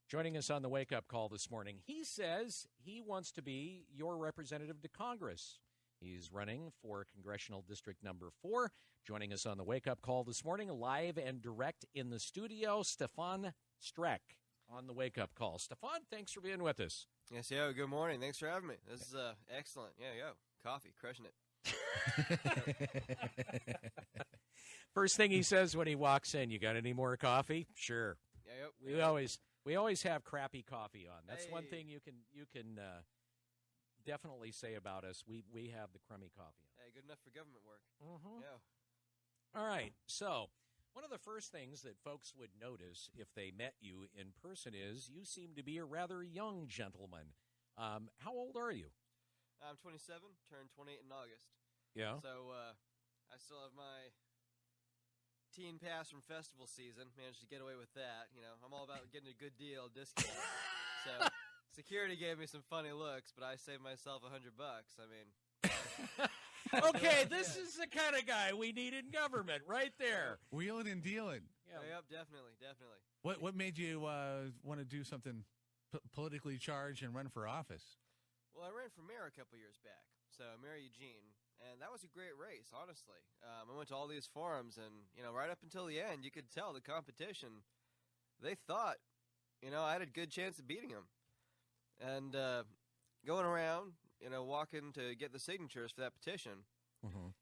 Joining us on the wake-up call this morning, he says he wants to be your representative to Congress. He's running for Congressional District Number 4. Joining us on the wake-up call this morning, live and direct in the studio, Stefan Strek on the wake-up call. Stefan, thanks for being with us. Yes, yo, good morning. Thanks for having me. This is excellent. Yeah, yo, coffee, crushing it. First thing he says when he walks in, you got any more coffee? Sure. Yeah, yep. We always have crappy coffee on. That's Hey. one thing you can definitely say about us. We have the crummy coffee on. Hey, good enough for government work. Mm-hmm. Yeah. All right. So one of the first things that folks would notice if they met you in person is you seem to be a rather young gentleman. How old are you? I'm 27, turned 28 in August. Yeah. So I still have my teen pass from festival season. Managed to get away with that. You know, I'm all about getting a good deal, discount. So security gave me some funny looks, but I saved myself $100. I mean. Okay, this is the kind of guy we need in government, right there. Wheeling and dealing. Yeah. Yep, definitely. What made you want to do something politically charged and run for office? Well, I ran for mayor a couple years back, so Mayor Eugene, and that was a great race, honestly. I went to all these forums, and, you know, right up until the end, you could tell the competition, they thought, you know, I had a good chance of beating them. And going around, you know, walking to get the signatures for that petition,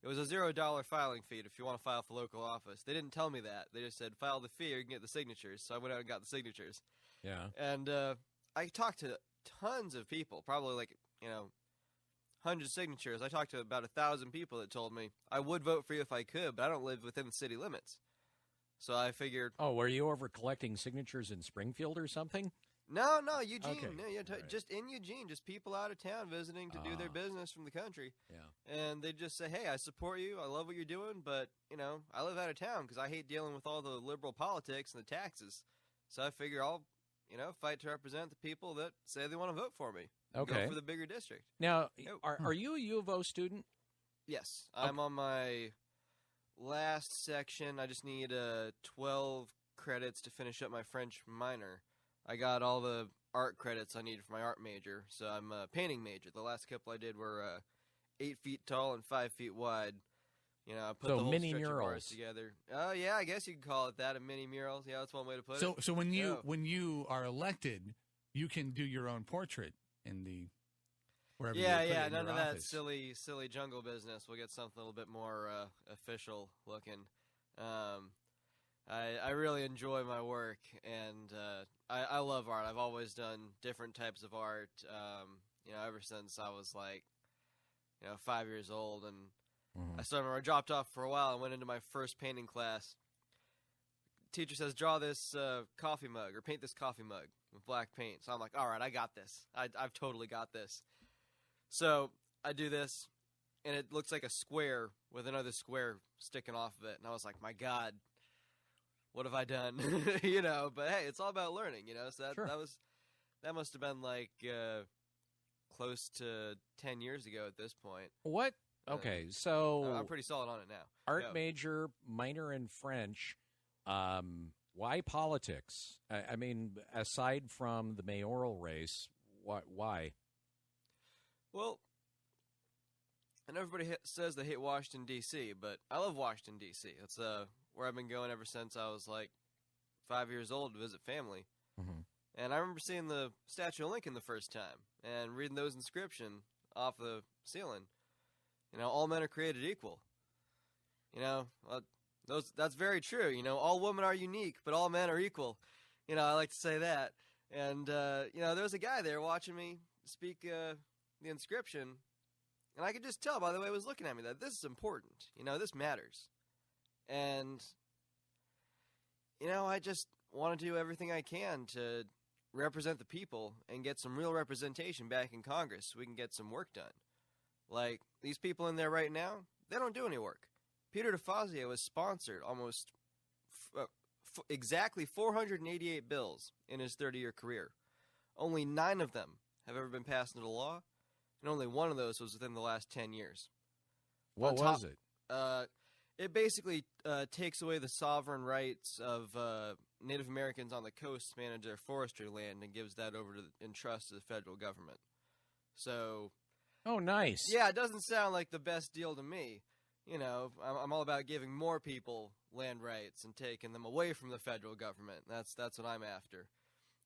it was a $0 filing fee if you want to file for local office. They didn't tell me that. They just said, file the fee or you can get the signatures. So I went out and got the signatures. Yeah. And I talked to tons of people, probably like, you know, hundreds of signatures. I talked to about 1,000 people that told me I would vote for you if I could, but I don't live within the city limits. So I figured. Oh, were you over collecting signatures in Springfield or something? No, Eugene. Okay. No, just in Eugene, just people out of town visiting to do their business from the country. Yeah. And they just say, hey, I support you. I love what you're doing, but, you know, I live out of town because I hate dealing with all the liberal politics and the taxes. So I figure I'll, you know, fight to represent the people that say they want to vote for me. Okay. Go for the bigger district. Now, are you a U of O student? Yes. I'm on my last section. I just need 12 credits to finish up my French minor. I got all the art credits I needed for my art major, so I'm a painting major. The last couple I did were 8 feet tall and 5 feet wide. You know, I put the whole mini stretch of murals bars together. Oh, yeah, I guess you could call it that, a mini mural. Yeah, that's one way to put it. So when you are elected, you can do your own portrait in the wherever. Yeah, none of office. that silly jungle business. We'll get something a little bit more official looking. I really enjoy my work, and I love art. I've always done different types of art, you know, ever since I was like, you know, 5 years old. And I dropped off for a while and went into my first painting class. Teacher says, draw this coffee mug or paint this coffee mug with black paint. So I'm like, all right, I got this. I've totally got this. So I do this, and it looks like a square with another square sticking off of it. And I was like, my God. What have I done? You know, but hey, it's all about learning, you know. So that must have been like close to 10 years ago at this point. What? Okay, so I'm pretty solid on it now. Art major, minor in French. Why politics? I mean, aside from the mayoral race, why? Well, and everybody says they hate Washington, D.C., but I love Washington, D.C. It's where I've been going ever since I was like 5 years old to visit family. And I remember seeing the Statue of Lincoln the first time and reading those inscriptions off the ceiling. You know, all men are created equal. You know, that's very true. You know, all women are unique, but all men are equal. You know, I like to say that. And, you know, there was a guy there watching me speak the inscription, and I could just tell by the way he was looking at me that this is important. You know, this matters. And, you know, I just want to do everything I can to represent the people and get some real representation back in Congress so we can get some work done. Like, these people in there right now, they don't do any work. Peter DeFazio has sponsored almost exactly 488 bills in his 30-year career. Only 9 of them have ever been passed into law, and only one of those was within the last 10 years. What was it? It basically takes away the sovereign rights of Native Americans on the coast manage their forestry land and gives that over in trust to the federal government. So, Oh, nice. yeah, it doesn't sound like the best deal to me. You know, I'm all about giving more people land rights and taking them away from the federal government. That's what I'm after.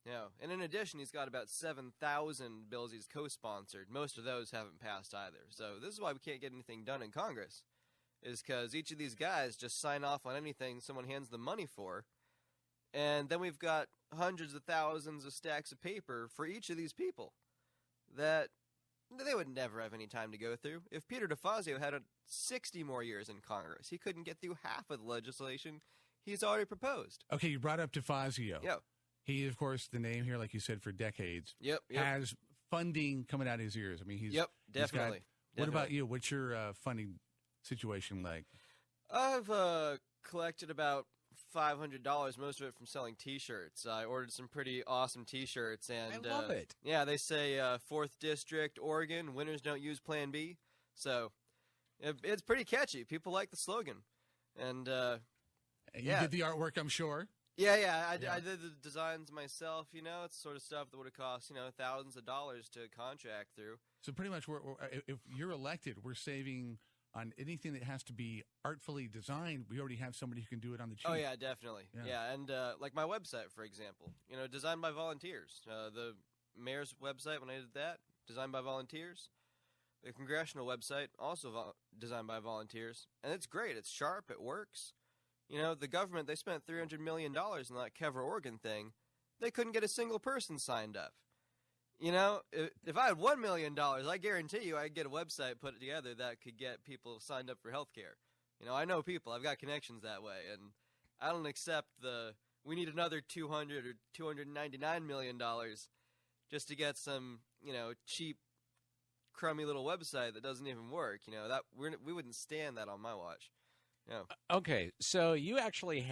You know, and in addition, he's got about 7,000 bills he's co-sponsored. Most of those haven't passed either. So this is why we can't get anything done in Congress, is because each of these guys just sign off on anything someone hands them money for, and then we've got hundreds of thousands of stacks of paper for each of these people that they would never have any time to go through. If Peter DeFazio had 60 more years in Congress, he couldn't get through half of the legislation he's already proposed. Okay, you brought up DeFazio. Yeah. He, of course, the name here, like you said, for decades, Yep. has funding coming out of his ears. I mean, he's Yep, he's got- definitely. What about you? What's your funding situation like? I've collected about $500, most of it from selling T-shirts. I ordered some pretty awesome T-shirts, and I love it. Yeah, they say 4th District, Oregon, winners don't use Plan B. So it's pretty catchy. People like the slogan, and You yeah. did the artwork, I'm sure. Yeah, I Yeah. did the designs myself. You know, it's the sort of stuff that would have cost thousands of dollars to contract through. So pretty much, if you're elected, we're saving on anything that has to be artfully designed. We already have somebody who can do it on the cheap. Oh yeah, definitely. Yeah. Yeah, and like my website, for example, designed by volunteers. The mayor's website, when I did that, designed by volunteers. The congressional website, also designed by volunteers, and it's great. It's sharp. It works. The government, they spent $300 million in that Kever, Oregon thing. They couldn't get a single person signed up. If I had $1 million, I guarantee you I'd get a website put together that could get people signed up for healthcare. I know people. I've got connections that way, and I don't accept we need another $200 or $299 million just to get some, cheap, crummy little website that doesn't even work. We wouldn't stand that on my watch. Yeah. Okay, so you actually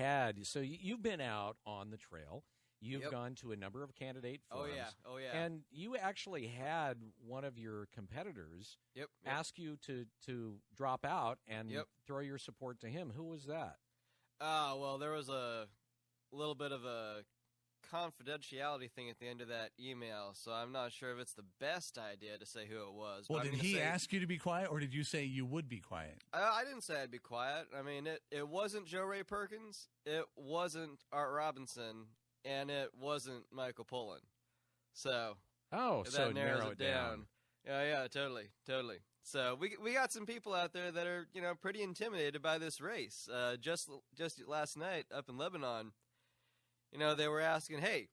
you've been out on the trail. You've Yep. gone to a number of candidate forums. Oh yeah. And you actually had one of your competitors Yep. ask you to drop out and Yep. throw your support to him. Who was that? Well, there was a little bit of a confidentiality thing at the end of that email, so I'm not sure if it's the best idea to say who it was. Well, but I'm did gonna he say- ask you to be quiet, or did you say you would be quiet? I didn't say I'd be quiet. I mean, it wasn't Joe Ray Perkins, it wasn't Art Robinson, and it wasn't Michael Pollan. So So that narrows narrow it it down. Yeah, totally. So we got some people out there that are pretty intimidated by this race. Just last night up in Lebanon, they were asking, hey,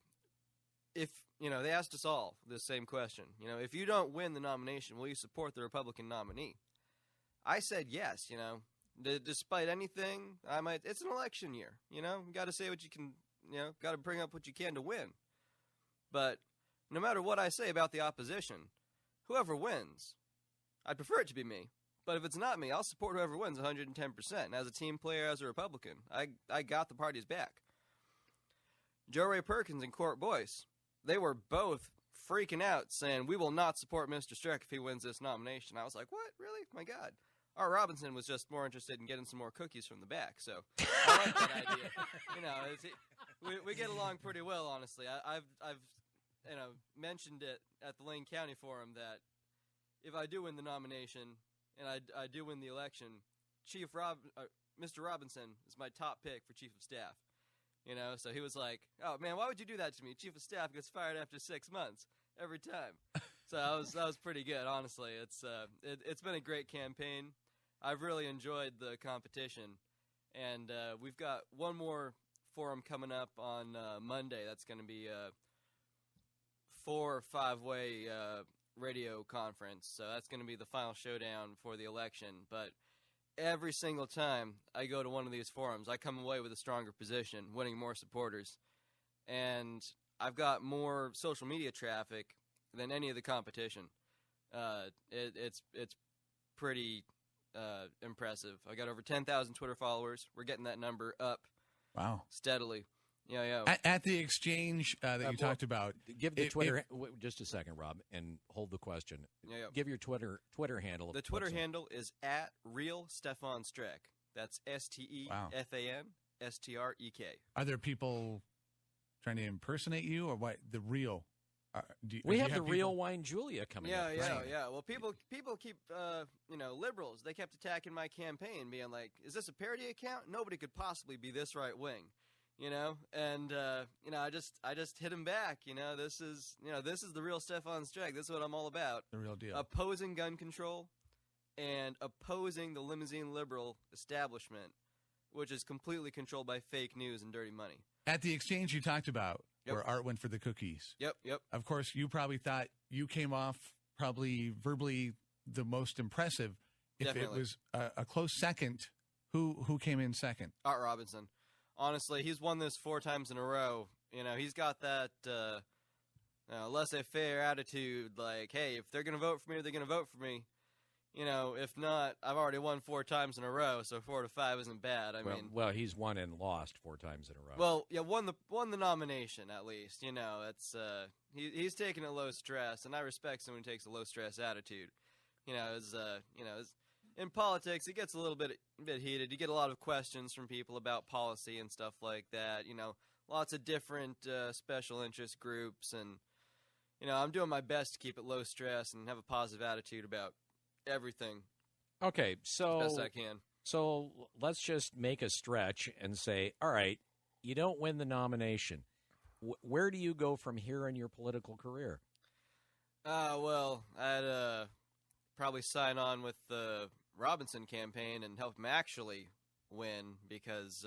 if they asked us all the same question. If you don't win the nomination, will you support the Republican nominee? I said yes. Despite anything, I might. It's an election year. You got to say what you can. Got to bring up what you can to win. But no matter what I say about the opposition, whoever wins, I'd prefer it to be me. But if it's not me, I'll support whoever wins 110%. And as a team player, as a Republican, I got the party's back. Joe Ray Perkins and Court Boyce, they were both freaking out, saying, we will not support Mr. Strek if he wins this nomination. I was like, what? Really? My God. Art Robinson was just more interested in getting some more cookies from the back, so I like that idea. We get along pretty well, honestly. I've mentioned it at the Lane County Forum that if I do win the nomination and I do win the election, Mr. Robinson is my top pick for Chief of Staff. So he was like, oh, man, why would you do that to me? Chief of Staff gets fired after 6 months every time. So that was pretty good, honestly. It's been a great campaign. I've really enjoyed the competition. And we've got one more forum coming up on Monday. That's going to be a 4 or 5-way radio conference. So that's going to be the final showdown for the election. But every single time I go to one of these forums, I come away with a stronger position, winning more supporters. And I've got more social media traffic than any of the competition. It's pretty impressive. I got over 10,000 Twitter followers. We're getting that number up Wow. steadily. Yeah. At the exchange that you talked about, Give the Twitter just a second, Rob, and hold the question. Yeah. Give your Twitter handle. The Twitter handle is @RealStefan Strek. That's STEFAN STREK. are there people trying to impersonate you, or what? The real? We have the real wine Julia coming up. Yeah. Well, people keep, liberals. They kept attacking my campaign, being like, "Is this a parody account? Nobody could possibly be this right wing." And I just hit him back. This is the real Stefan Strek. This is what I'm all about. The real deal. Opposing gun control and opposing the limousine liberal establishment, which is completely controlled by fake news and dirty money. At the exchange you talked about, Yep. where Art went for the cookies. Yep. Of course, you probably thought you came off probably verbally the most impressive. If Definitely. it was a close second, who came in second? Art Robinson. Honestly, he's won this 4 times in a row. He's got that laissez-faire attitude, like, hey, if they're going to vote for me, they're going to vote for me. If not, I've already won 4 times in a row, so 4 to 5 isn't bad. Well, he's won and lost 4 times in a row. Well, yeah, won the nomination at least. It's he's taking it low stress, and I respect someone who takes a low stress attitude. In politics, it gets a little bit heated. You get a lot of questions from people about policy and stuff like that. Lots of different special interest groups, and I'm doing my best to keep it low stress and have a positive attitude about everything. Okay, so as best I can. So let's just make a stretch and say, all right, you don't win the nomination. Where do you go from here in your political career? Well, I'd probably sign on with the Robinson campaign and help him actually win because,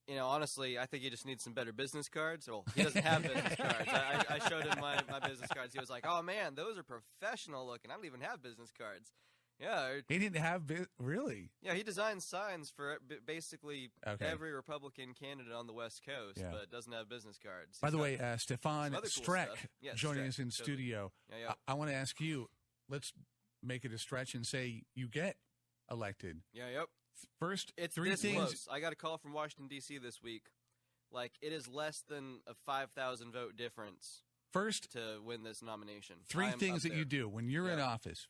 honestly, I think he just needs some better business cards. Well, he doesn't have business cards. I showed him my business cards. He was like, oh, man, those are professional looking. I don't even have business cards. Yeah. He didn't have really? Yeah, he designs signs for basically every Republican candidate on the West Coast, but doesn't have business cards. By the way, Stefan Strek joining us in totally. studio. Yeah. I want to ask you, let's make it a stretch and say you get elected. Yep. First, it's 3 this things. Close. I got a call from Washington, D.C. this week. Like, it is less than a 5,000 vote difference First, to win this nomination. 3 things that you do when you're in office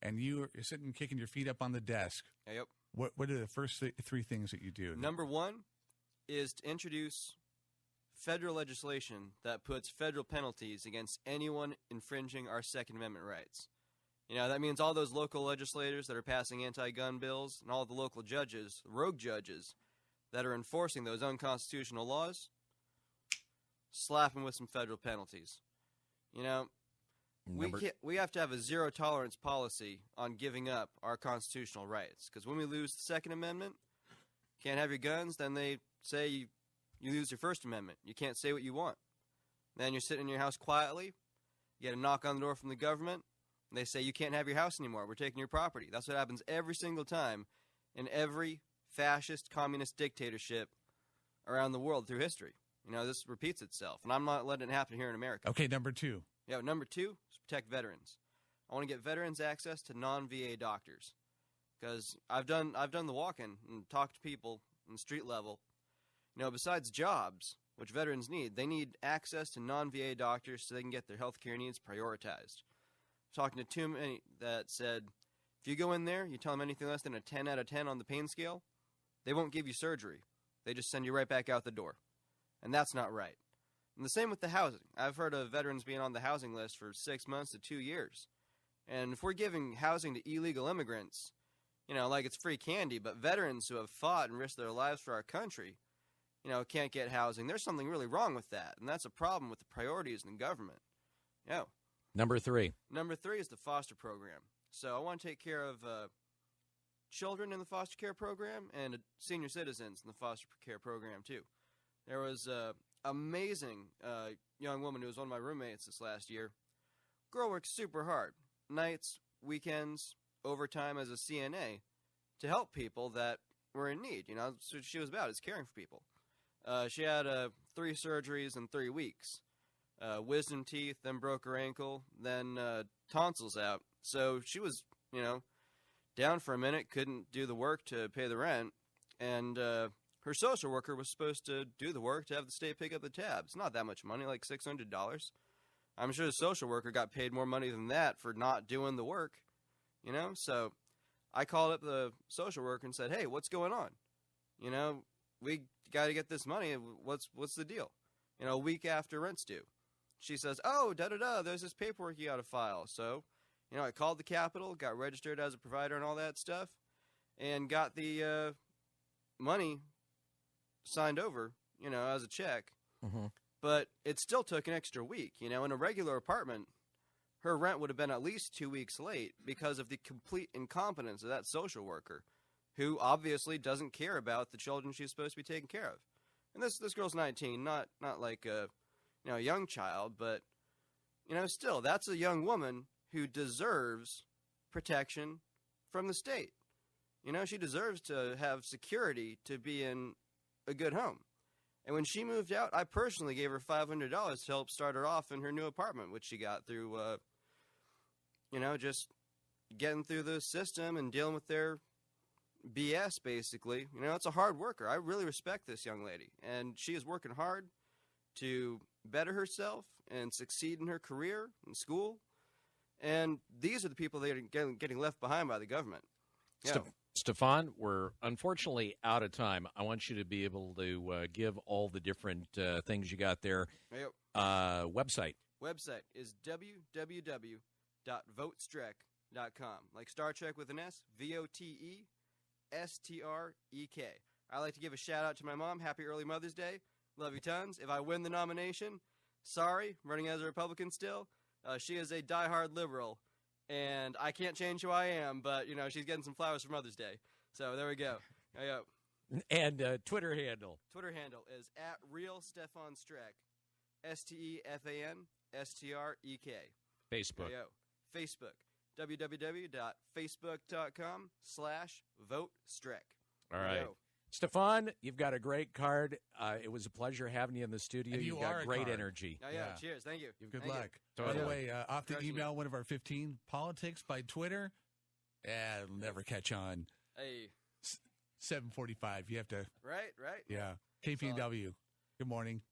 and you're sitting kicking your feet up on the desk. Yep. What are the first 3 things that you do? Number 1 is to introduce federal legislation that puts federal penalties against anyone infringing our Second Amendment rights. That means all those local legislators that are passing anti-gun bills and all the local judges, rogue judges, that are enforcing those unconstitutional laws, slap them with some federal penalties. We have to have a zero-tolerance policy on giving up our constitutional rights. Because when we lose the Second Amendment, can't have your guns, then they say you lose your First Amendment. You can't say what you want. Then you're sitting in your house quietly, you get a knock on the door from the government, and they say you can't have your house anymore. We're taking your property. That's what happens every single time in every fascist, communist dictatorship around the world through history. This repeats itself, and I'm not letting it happen here in America. Okay, number 2. Yeah, number 2 is protect veterans. I want to get veterans access to non-VA doctors because I've done the walk-in and talked to people on the street level. Besides jobs, which veterans need, they need access to non-VA doctors so they can get their health care needs prioritized. Talking to too many that said, if you go in there, you tell them anything less than a 10 out of 10 on the pain scale, they won't give you surgery. They just send you right back out the door. And that's not right. And the same with the housing. I've heard of veterans being on the housing list for 6 months to 2 years. And if we're giving housing to illegal immigrants, like it's free candy, but veterans who have fought and risked their lives for our country, can't get housing, there's something really wrong with that. And that's a problem with the priorities in the government. Number 3. Number 3 is the foster program. So I want to take care of children in the foster care program and senior citizens in the foster care program too. There was an amazing young woman who was one of my roommates this last year. Girl works super hard, nights, weekends, overtime as a CNA to help people that were in need. That's what she was about, is caring for people. She had 3 surgeries in 3 weeks. Wisdom teeth, then broke her ankle, then tonsils out. So she was, down for a minute, couldn't do the work to pay the rent, and her social worker was supposed to do the work to have the state pick up the tab. It's not that much money, like $600. I'm sure the social worker got paid more money than that for not doing the work, So I called up the social worker and said, hey, what's going on? We got to get this money. What's the deal? a week after rent's due. She says, oh, da-da-da, there's this paperwork you got to file. So, I called the Capitol, got registered as a provider and all that stuff, and got the money signed over, as a check. Mm-hmm. But it still took an extra week. In a regular apartment, her rent would have been at least 2 weeks late because of the complete incompetence of that social worker, who obviously doesn't care about the children she's supposed to be taking care of. And this girl's 19, not like a young child, but still, that's a young woman who deserves protection from the state. She deserves to have security to be in a good home. And when she moved out, I personally gave her $500 to help start her off in her new apartment, which she got through, just getting through the system and dealing with their BS, basically. It's a hard worker. I really respect this young lady. And she is working hard to better herself and succeed in her career in school. And these are the people that are getting left behind by the government. Yeah. Stefan, we're unfortunately out of time. I want you to be able to give all the different things you got there. Yep. Website is www.votestrek.com. Like Star Trek with an S, VOTESTREK. I like to give a shout out to my mom. Happy early Mother's Day. Love you tons. If I win the nomination, sorry, I'm running as a Republican still. She is a diehard liberal. And I can't change who I am, but, she's getting some flowers for Mother's Day. So there we go. And Twitter handle. Twitter handle is @RealStefanStrek. STEFANSTREK. Facebook. Facebook. www.facebook.com/votestrek. All right. Stefan, you've got a great card. It was a pleasure having you in the studio. And You've got great energy. Yeah. Cheers. Thank you. Good Thank luck. you. By the way, off to email one of our 15 politics by Twitter. It'll never catch on. Hey. 7:45. You have to. Right. Yeah. KPNW. Good morning.